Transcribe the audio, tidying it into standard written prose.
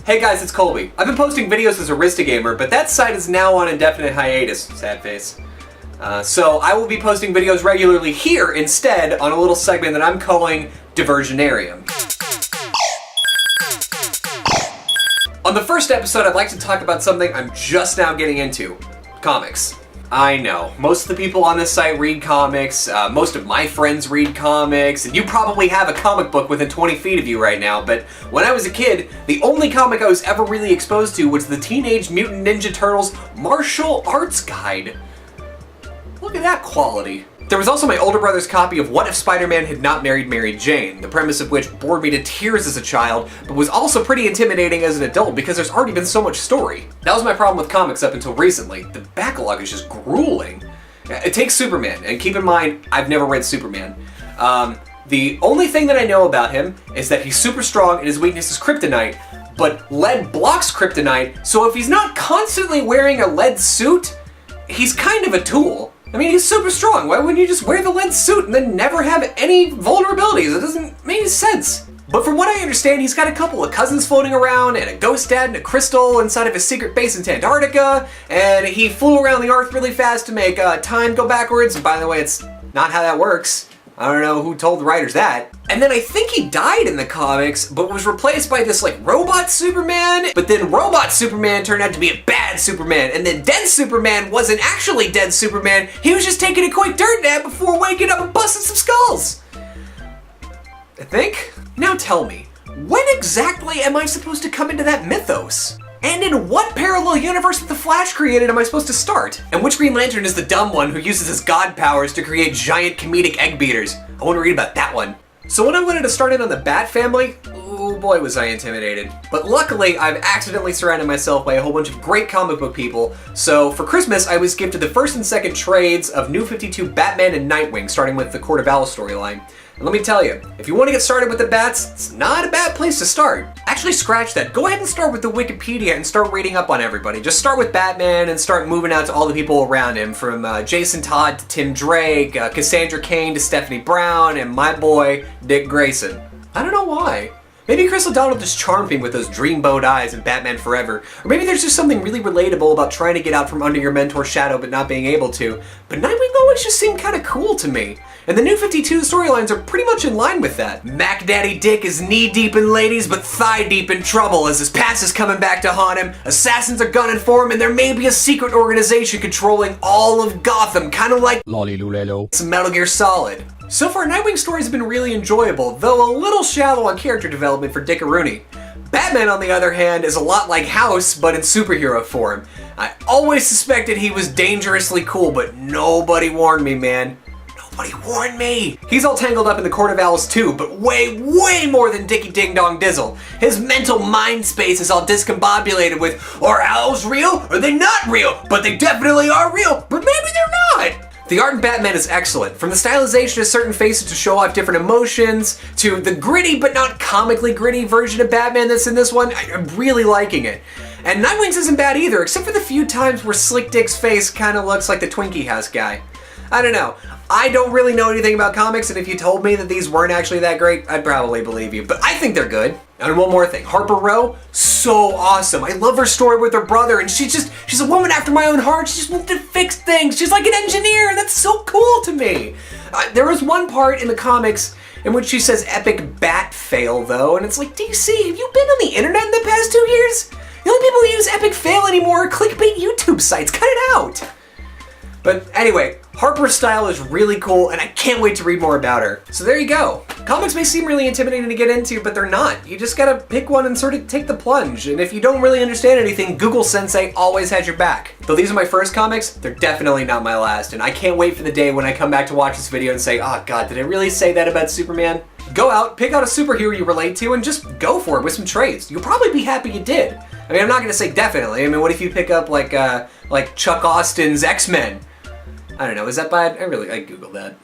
Hey guys, it's Colby. I've been posting videos as Aristogamer, but that site is now on indefinite hiatus. Sad face. So I will be posting videos regularly here instead on a little segment that I'm calling Diversionarium. On the first episode, I'd like to talk about something I'm just now getting into. Comics. I know, most of the people on this site read comics, most of my friends read comics, and you probably have a comic book within 20 feet of you right now, but when I was a kid, the only comic I was ever really exposed to was the Teenage Mutant Ninja Turtles Martial Arts Guide. Look at that quality. There was also my older brother's copy of What If Spider-Man Had Not Married Mary Jane, the premise of which bored me to tears as a child, but was also pretty intimidating as an adult because there's already been so much story. That was my problem with comics up until recently. The backlog is just grueling. It takes Superman, and keep in mind, I've never read Superman. The only thing that I know about him is that he's super strong and his weakness is kryptonite, but lead blocks kryptonite, so if he's not constantly wearing a lead suit, he's kind of a tool. I mean, he's super strong. Why wouldn't you just wear the lead suit and then never have any vulnerabilities? It doesn't make any sense. But from what I understand, he's got a couple of cousins floating around and a ghost dad and a crystal inside of his secret base in Antarctica, and he flew around the Earth really fast to make time go backwards. And by the way, it's not how that works. I don't know who told the writers that. And then I think he died in the comics, but was replaced by this like robot Superman. But then robot Superman turned out to be a bad Superman. And then dead Superman wasn't actually dead Superman. He was just taking a quick dirt nap before waking up and busting some skulls. I think? Now tell me, when exactly am I supposed to come into that mythos? And in what parallel universe that the Flash created am I supposed to start? And which Green Lantern is the dumb one who uses his god powers to create giant comedic egg beaters? I want to read about that one. So when I wanted to start in on the Bat family, oh boy was I intimidated. But luckily, I've accidentally surrounded myself by a whole bunch of great comic book people, so for Christmas I was gifted the first and second trades of New 52 Batman and Nightwing, starting with the Court of Owls storyline. And let me tell you, if you want to get started with the Bats, it's not a bad place to start. Actually, scratch that. Go ahead and start with the Wikipedia and start reading up on everybody. Just start with Batman and start moving out to all the people around him, from Jason Todd to Tim Drake, Cassandra Cain to Stephanie Brown, and my boy, Dick Grayson. I don't know why. Maybe Chris O'Donnell just charmed me with those dreamboat eyes in Batman Forever. Or maybe there's just something really relatable about trying to get out from under your mentor's shadow but not being able to. But Nightwing always just seemed kind of cool to me. And the New 52 storylines are pretty much in line with that. Mac Daddy Dick is knee-deep in ladies but thigh-deep in trouble as his past is coming back to haunt him, assassins are gunning for him, and there may be a secret organization controlling all of Gotham, kind of like some Metal Gear Solid. So far, Nightwing stories have been really enjoyable, though a little shallow on character development for Dick Rooney. Batman, on the other hand, is a lot like House, but in superhero form. I always suspected he was dangerously cool, but nobody warned me, man. Nobody warned me! He's all tangled up in the Court of Owls too, but way, way more than Dickie Ding Dong Dizzle. His mental mind space is all discombobulated with, are owls real? Are they not real? But they definitely are real, but maybe they're not! The art in Batman is excellent, from the stylization of certain faces to show off different emotions, to the gritty but not comically gritty version of Batman that's in this one. I'm really liking it. And Nightwing's isn't bad either, except for the few times where Slick Dick's face kind of looks like the Twinkie House guy. I don't know. I don't really know anything about comics, and if you told me that these weren't actually that great, I'd probably believe you, but I think they're good. And one more thing, Harper Row, so awesome. I love her story with her brother, and she's a woman after my own heart. She just wants to fix things. She's like an engineer, and that's so cool to me. There was one part in the comics in which she says epic bat fail, though, and it's like, DC, have you been on the internet in the past 2 years? The only people who use epic fail anymore are clickbait YouTube sites. Cut it out. But anyway, Harper's style is really cool, and I can't wait to read more about her. So there you go. Comics may seem really intimidating to get into, but they're not. You just gotta pick one and sort of take the plunge. And if you don't really understand anything, Google Sensei always has your back. Though these are my first comics, they're definitely not my last, and I can't wait for the day when I come back to watch this video and say, oh god, did I really say that about Superman? Go out, pick out a superhero you relate to, and just go for it with some trades. You'll probably be happy you did. I mean, I'm not gonna say definitely. I mean, what if you pick up like Chuck Austin's X-Men? I don't know, is that bad? I googled that.